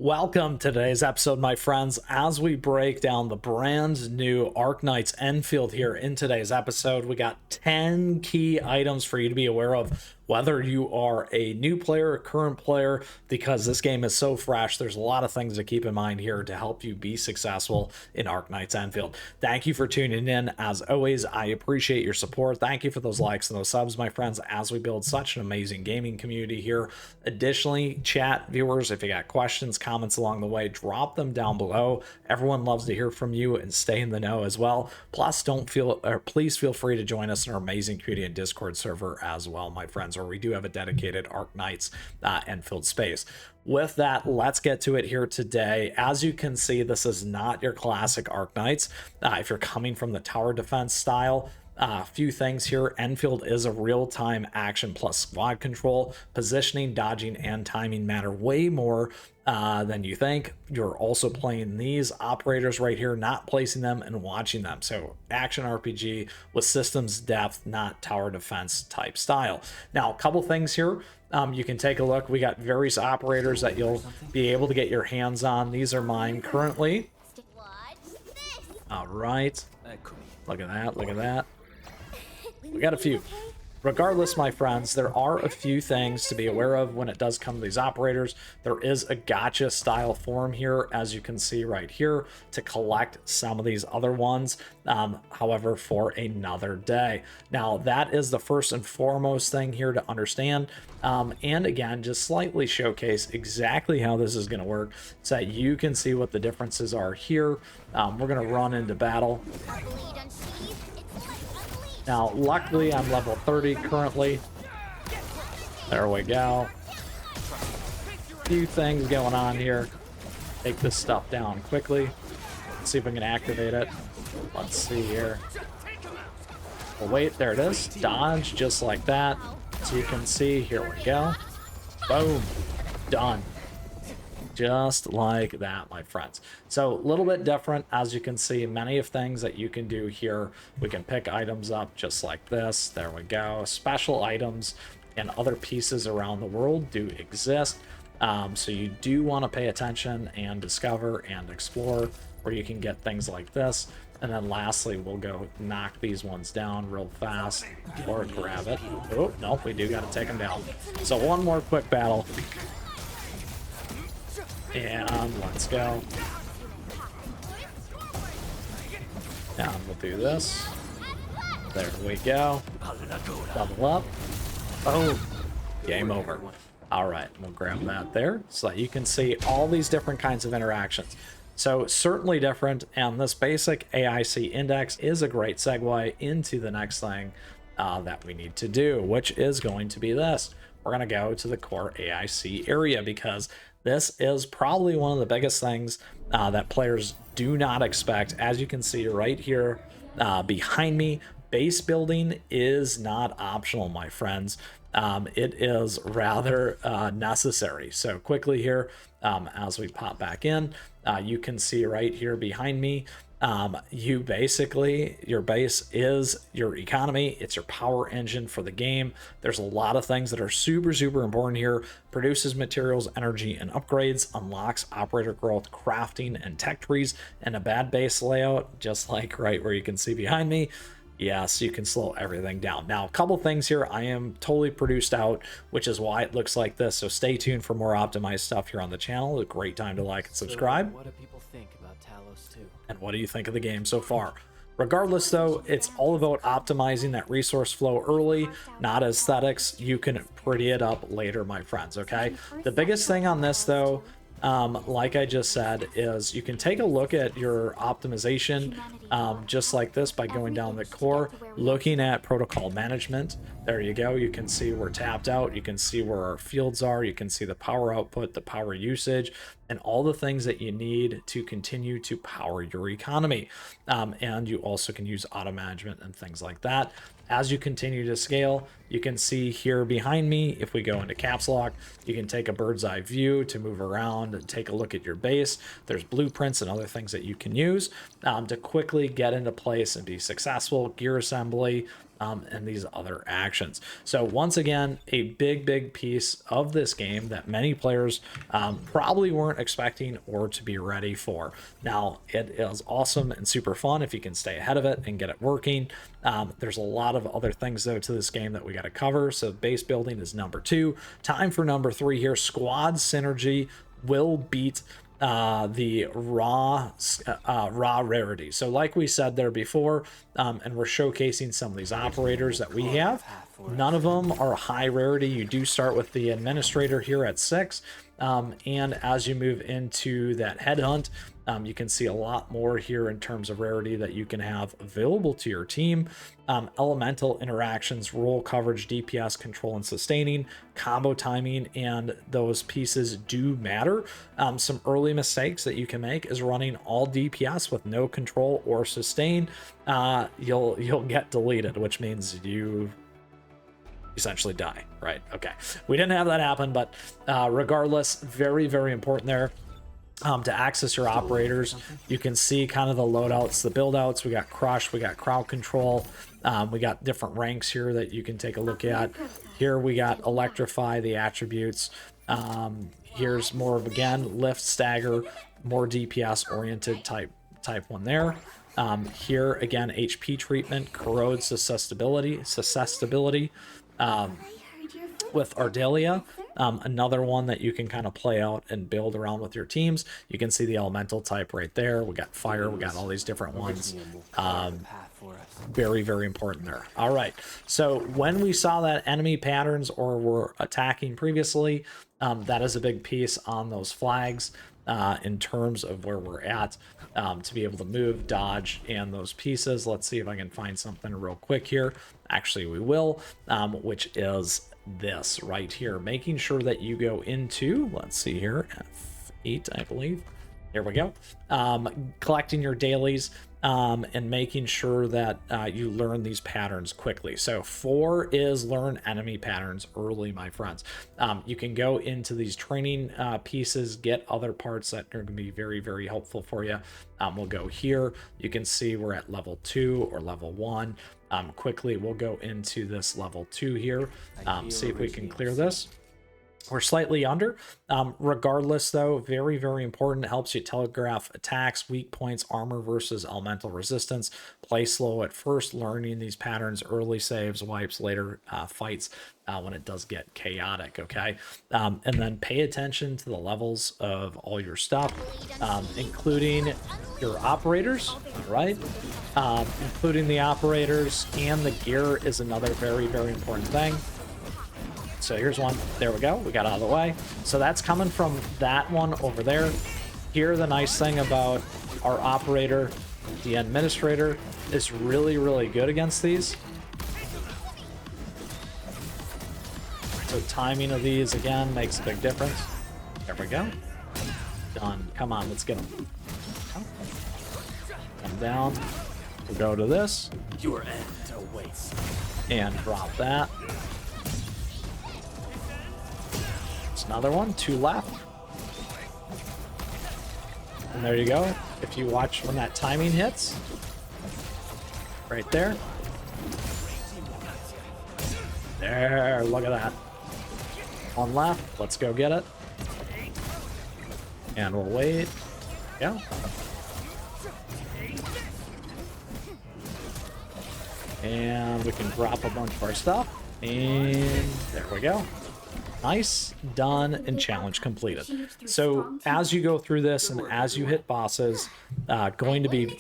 Welcome to today's episode, my friends, as we break down the brand new Arknights Endfield here. In today's episode, we got 10 key items for you to be aware of, whether you are a new player, a current player, because this game is so fresh. There's a lot of things to keep in mind here to help you be successful in Arknights Endfield. Thank you for tuning in. As always, I appreciate your support. Thank you for those likes and those subs, my friends, as we build such an amazing gaming community here. Additionally, chat viewers, if you got questions, comments along the way, drop them down below. Everyone loves to hear from you and stay in the know as well. Plus, please feel free to join us in our amazing community and Discord server as well, my friends, where we do have a dedicated Arknights Endfield space. With that, let's get to it here today. As you can see, this is not your classic Arknights. If you're coming from the tower defense style, a few things here. Endfield is a real-time action plus squad control. Positioning, dodging, and timing matter way more than you think. You're also playing these operators right here, not placing them and watching them. So action RPG with systems depth, not tower defense type style. Now, a couple things here. You can take a look. We got various operators that you'll be able to get your hands on. These are mine currently. All right. Look at that. Look at that. We got a few. Regardless, my friends, there are a few things to be aware of when it does come to these operators. There is a gacha style form here, as you can see right here, to collect some of these other ones, however, for another day. Now, that is the first and foremost thing here to understand. And again, just slightly showcase exactly how this is going to work so that you can see what the differences are here. We're going to run into battle. Now, luckily, I'm level 30 currently. There we go. Few things going on here. Take this stuff down quickly. Let's see if we can activate it. Let's see here. Oh, wait, there it is. Dodge, just like that. So you can see, here we go. Boom. Done. Just like that, my friends. So a little bit different, as you can see, many of things that you can do here. We can pick items up just like this. There we go. Special items and other pieces around the world do exist. So you do want to pay attention and discover and explore where you can get things like this. And then lastly, we'll go knock these ones down real fast or grab it. Oh, nope, we do got to take them down. So one more quick battle. And let's go. And we'll do this. There we go. Double up. Oh, game over. All right, we'll grab that there so that you can see all these different kinds of interactions. So certainly different, and this basic AIC index is a great segue into the next thing that we need to do, which is going to be this. We're going to go to the core AIC area because this is probably one of the biggest things that players do not expect. As you can see right here behind me, base building is not optional, my friends. It is rather necessary. So quickly here, as we pop back in, you can see right here behind me, you basically, your base is your economy. It's your power engine for the game. There's a lot of things that are super important here. Produces materials, energy, and upgrades. Unlocks operator growth, crafting, and tech trees. And a bad base layout, just like right where you can see behind me. Yes, you can slow everything down. Now, a couple things here. I am totally produced out, which is why it looks like this. So stay tuned for more optimized stuff here on the channel. A great time to like and subscribe. So what do people think about Talos 2? And what do you think of the game so far? Regardless, though, it's all about optimizing that resource flow early, not aesthetics. You can pretty it up later, my friends, okay? The biggest thing on this, though, like I just said, is you can take a look at your optimization just like this by going down the core, looking at protocol management. There you go. You can see we're tapped out. You can see where our fields are. You can see the power output, the power usage, and all the things that you need to continue to power your economy. And you also can use auto management and things like that. As you continue to scale, you can see here behind me, if we go into caps lock, you can take a bird's eye view to move around and take a look at your base. There's blueprints and other things that you can use to quickly get into place and be successful. Gear assembly, and these other actions. So once again, a big piece of this game that many players probably weren't expecting or to be ready for. Now, it is awesome and super fun if you can stay ahead of it and get it working. There's a lot of other things though to this game that we got to cover. So base building is number 2. Time for number 3 here. Squad synergy will beat the raw rarity. So like we said there before, and we're showcasing some of these operators that we have. None of them are high rarity. You do start with the administrator here at 6, and as you move into that headhunt, you can see a lot more here in terms of rarity that you can have available to your team. Elemental interactions, role coverage, DPS, control and sustaining, combo timing, and those pieces do matter. Some early mistakes that you can make is running all DPS with no control or sustain. You'll get deleted, which means you essentially die, right? Okay, we didn't have that happen, but regardless, very important there. To access your operators, you can see kind of the loadouts, the build-outs. We got Crush, we got Crowd Control, we got different ranks here that you can take a look at. Here we got Electrify, the attributes. Here's more of, again, Lift, Stagger, more DPS-oriented type one there. Here, again, HP treatment, Corrode, Successibility, with Ardelia. Another one that you can kind of play out and build around with your teams. You can see the elemental type right there. We got fire, we got all these different ones. Very important there. All right, so when we saw that enemy patterns or were attacking previously, that is a big piece on those flags in terms of where we're at, to be able to move, dodge, and those pieces. Let's see if I can find something real quick here. Actually, we will, which is this right here, making sure that you go into, let's see here, F8, I believe. There we go. Collecting your dailies, and making sure that you learn these patterns quickly. So 4 is learn enemy patterns early, my friends. You can go into these training pieces, get other parts that are going to be very helpful for you. We'll go here. You can see we're at level 2 or level 1. Quickly, we'll go into this level 2 here. See if we can clear this. We're slightly under. Regardless, though, very important. It helps you telegraph attacks, weak points, armor versus elemental resistance. Play slow at first, learning these patterns, early saves, wipes, later fights when it does get chaotic, okay? And then pay attention to the levels of all your stuff, including your operators, right? Including the operators, and the gear is another very important thing. So here's one. There we go. We got out of the way. So that's coming from that one over there. Here, the nice thing about our operator, the administrator, is really good against these. So timing of these, again, makes a big difference. There we go. Done. Come on, let's get them. Come down. We'll go to this. Your end awaits. And drop that. Another one, 2 left. And there you go. If you watch when that timing hits, right there. There, look at that. 1 left, let's go get it. And we'll wait. Yeah. And we can drop a bunch of our stuff. And there we go. Nice, done, and challenge completed. So as you go through this and as you hit bosses, going to be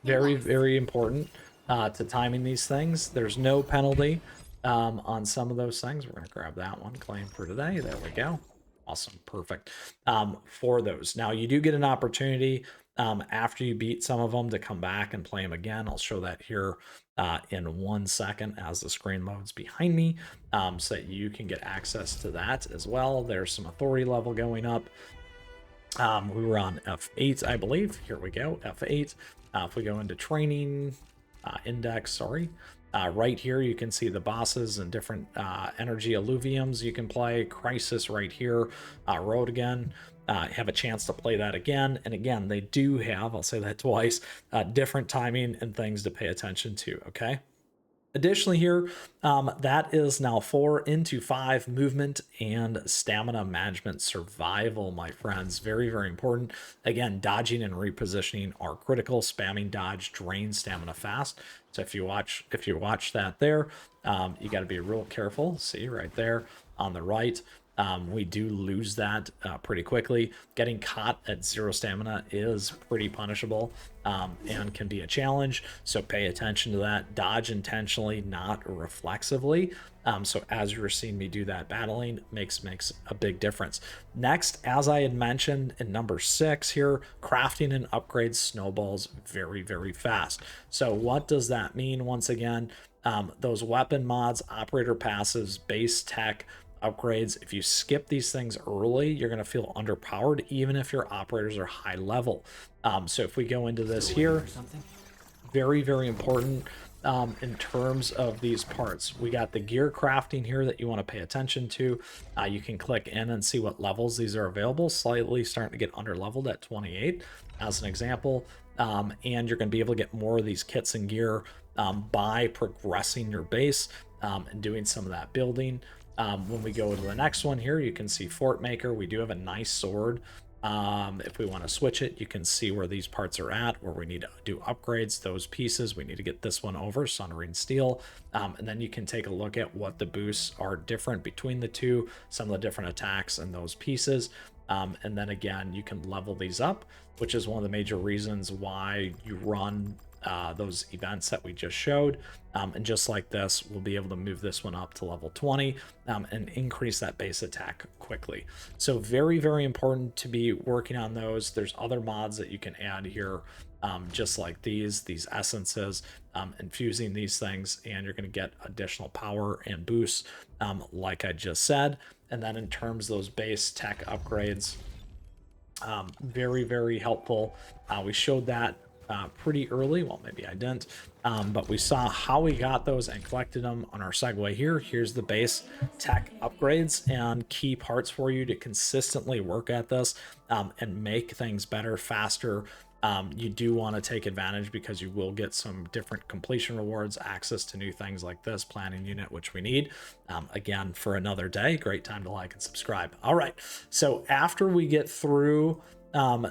very important to timing these things. There's no penalty on some of those things. We're going to grab that one, claim for today. There we go. Awesome, perfect. For those. Now you do get an opportunity after you beat some of them to come back and play them again. I'll show that here in 1 second as the screen loads behind me, so that you can get access to that as well. There's some authority level going up. We were on F8, I believe. Here we go, F8. If we go into training, index, sorry. Right here, you can see the bosses and different energy alluviums you can play. Crisis right here. Road again. Have a chance to play that again. And again, they do have, I'll say that twice, different timing and things to pay attention to, okay? Additionally here, that is now 4 into 5 movement and stamina management survival, my friends. Very, very important. Again, dodging and repositioning are critical. Spamming dodge drains stamina fast. So if you watch that there, you got to be real careful. See right there on the right. We do lose that pretty quickly. Getting caught at 0 stamina is pretty punishable and can be a challenge, so pay attention to that. Dodge intentionally, not reflexively. So as you're seeing me do that battling, makes a big difference. Next, as I had mentioned in number 6 here, crafting and upgrade snowballs very, very fast. So what does that mean? Once again, those weapon mods, operator passives, base tech, upgrades, if you skip these things early, you're going to feel underpowered even if your operators are high level. So if we go into this here, very, very important in terms of these parts. We got the gear crafting here that you want to pay attention to. You can click in and see what levels these are available. Slightly starting to get under leveled at 28 as an example. And you're going to be able to get more of these kits and gear by progressing your base and doing some of that building. When we go to the next one here, you can see Fort Maker. We do have a nice sword. If we want to switch it, you can see where these parts are at, where we need to do upgrades. Those pieces, we need to get this one over, Sunring Steel. And then you can take a look at what the boosts are different between the two, some of the different attacks and those pieces. And then again, you can level these up, which is one of the major reasons why you run those events that we just showed. And just like this, we'll be able to move this one up to level 20 and increase that base attack quickly. So very, very important to be working on those. There's other mods that you can add here, just like these essences, infusing these things, and you're going to get additional power and boosts, like I just said. And then in terms of those base tech upgrades, very, very helpful. We showed that pretty early. Well, maybe I didn't, but we saw how we got those and collected them on our segue here. Here's the base tech upgrades and key parts for you to consistently work at this and make things better, faster. You do want to take advantage because you will get some different completion rewards, access to new things like this planning unit, which we need. Again, for another day, great time to like and subscribe. All right, so after we get through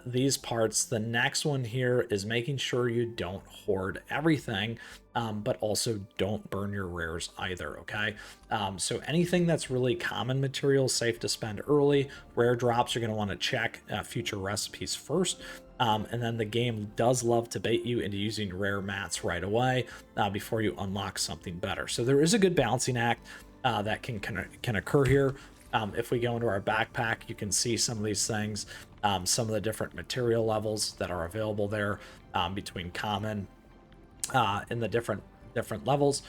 these parts, the next one here is making sure you don't hoard everything, but also don't burn your rares either. Okay, so anything that's really common material, safe to spend early. Rare drops, you're going to want to check future recipes first. And then the game does love to bait you into using rare mats right away before you unlock something better. So there is a good balancing act that can occur here. If we go into our backpack, you can see some of these things, some of the different material levels that are available there between common in the different levels.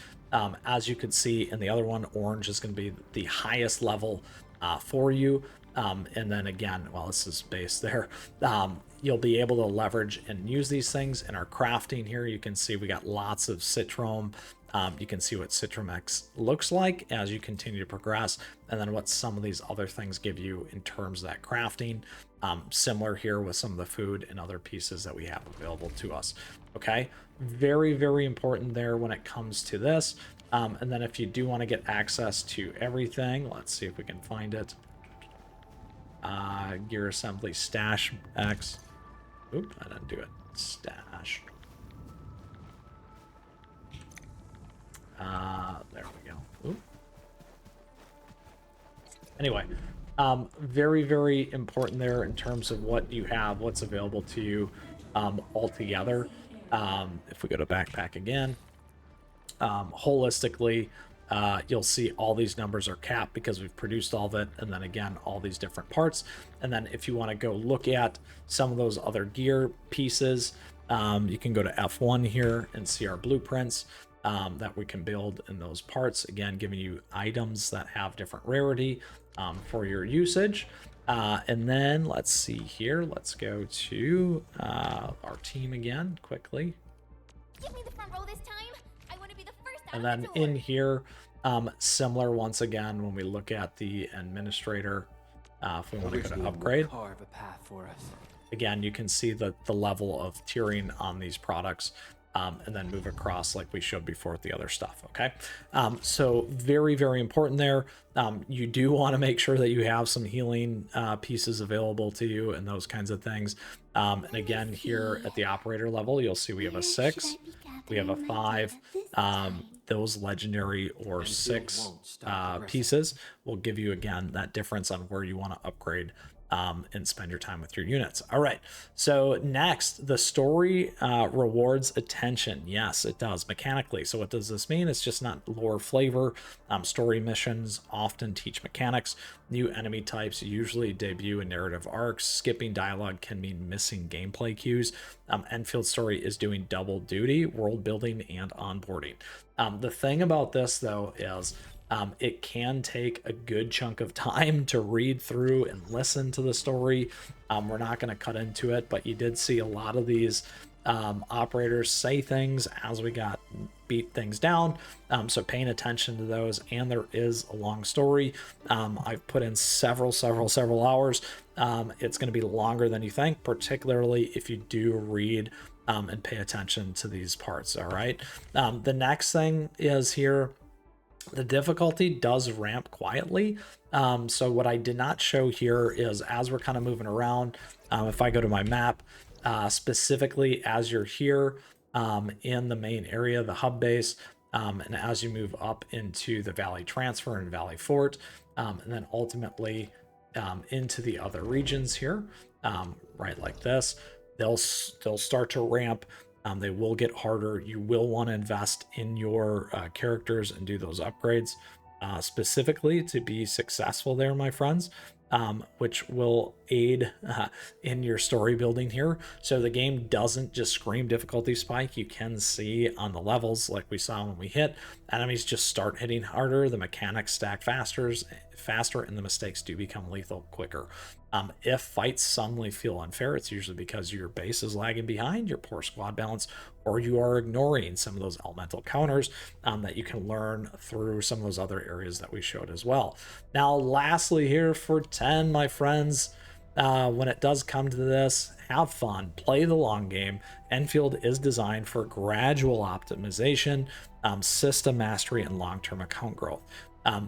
As you can see in the other one, orange is going to be the highest level for you. And then again, well, this is base there. You'll be able to leverage and use these things in our crafting here. You can see we got lots of Citrom. You can see what Citromex looks like as you continue to progress, and then what some of these other things give you in terms of that crafting. Similar here with some of the food and other pieces that we have available to us. Okay, very, very important there when it comes to this. And then if you do want to get access to everything, let's see if we can find it. Gear assembly stash X. Oop, I didn't do it. Stash. There we go. Oop. Anyway, very, very important there in terms of what you have, what's available to you altogether. If we go to backpack again, holistically, you'll see all these numbers are capped because we've produced all of it, and then again all these different parts. And then if you want to go look at some of those other gear pieces, you can go to F1 here and see our blueprints that we can build in those parts, again giving you items that have different rarity for your usage. And then let's see here, let's go to our team again quickly. Give me the front row this time. I want to be the first out And of then the door. in here, similar once again, when we look at the administrator, if we want to go to upgrade, Carve a path for us. again, you can see the level of tiering on these products. and then move across like we showed before with the other stuff. Okay, so very, very important there. You do want to make sure that you have some healing pieces available to you and those kinds of things. And again, here at the operator level, you'll see we have a 6, we have a 5. Those legendary or 6 pieces will give you, again, that difference on where you want to upgrade and spend your time with your units. All right, so next, the story rewards attention. Yes, it does mechanically. So what does this mean? It's just not lore flavor. Story missions often teach mechanics. New enemy types usually debut in narrative arcs. Skipping dialogue can mean missing gameplay cues. Enfield story is doing double duty, world building and onboarding. The thing about this, though, is it can take a good chunk of time to read through and listen to the story. We're not going to cut into it, but you did see a lot of these operators say things as we beat things down. So paying attention to those, and there is a long story. I've put in several hours. It's going to be longer than you think, particularly if you do read and pay attention to these parts. All right. The next thing is here. The difficulty does ramp quietly. So what I did not show here is as we're kind of moving around, if I go to my map, specifically as you're here in the main area, the hub base, and as you move up into the Valley Transfer and Valley Fort, and then ultimately into the other regions here, right like this, they'll start to ramp. They will get harder. You will want to invest in your characters and do those upgrades specifically to be successful there, my friends, which will aid in your story building here. So the game doesn't just scream difficulty spike. You can see on the levels, like we saw when we hit, enemies just start hitting harder, the mechanics stack faster, and the mistakes do become lethal quicker. If fights suddenly feel unfair, it's usually because your base is lagging behind, your poor squad balance, or you are ignoring some of those elemental counters that you can learn through some of those other areas that we showed as well. Now, lastly here for 10, my friends, when it does come to this, have fun, play the long game. Enfield is designed for gradual optimization, system mastery, and long-term account growth.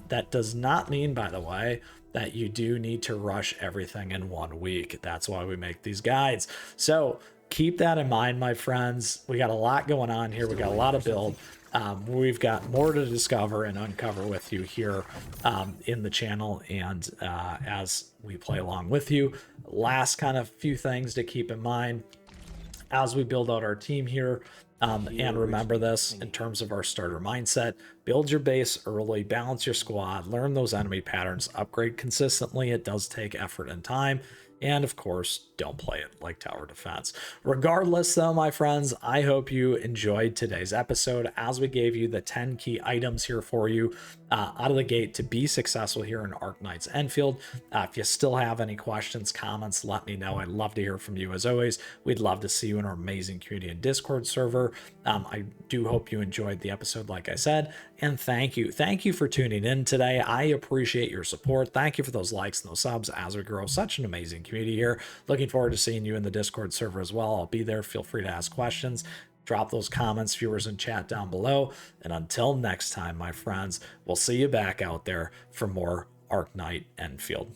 That does not mean, by the way, that you do need to rush everything in 1 week. That's why we make these guides. So keep that in mind, my friends. We got a lot going on here. We got a lot of build. We've got more to discover and uncover with you here in the channel and as we play along with you. Last kind of few things to keep in mind as we build out our team here. And remember this in terms of our starter mindset: build your base early, balance your squad, learn those enemy patterns, upgrade consistently. It does take effort and time. And of course, don't play it like tower defense. Regardless, though, my friends, I hope you enjoyed today's episode as we gave you the 10 key items here for you out of the gate to be successful here in Arknights Endfield. If you still have any questions, comments, let me know. I'd love to hear from you. As always, we'd love to see you in our amazing community and Discord server. I do hope you enjoyed the episode, like I said, and thank you. Thank you for tuning in today. I appreciate your support. Thank you for those likes and those subs as we grow such an amazing community here. Looking forward to seeing you in the Discord server as well. I'll be there. Feel free to ask questions. Drop those comments, viewers, in chat down below. And until next time, my friends, we'll see you back out there for more Arknight Endfield.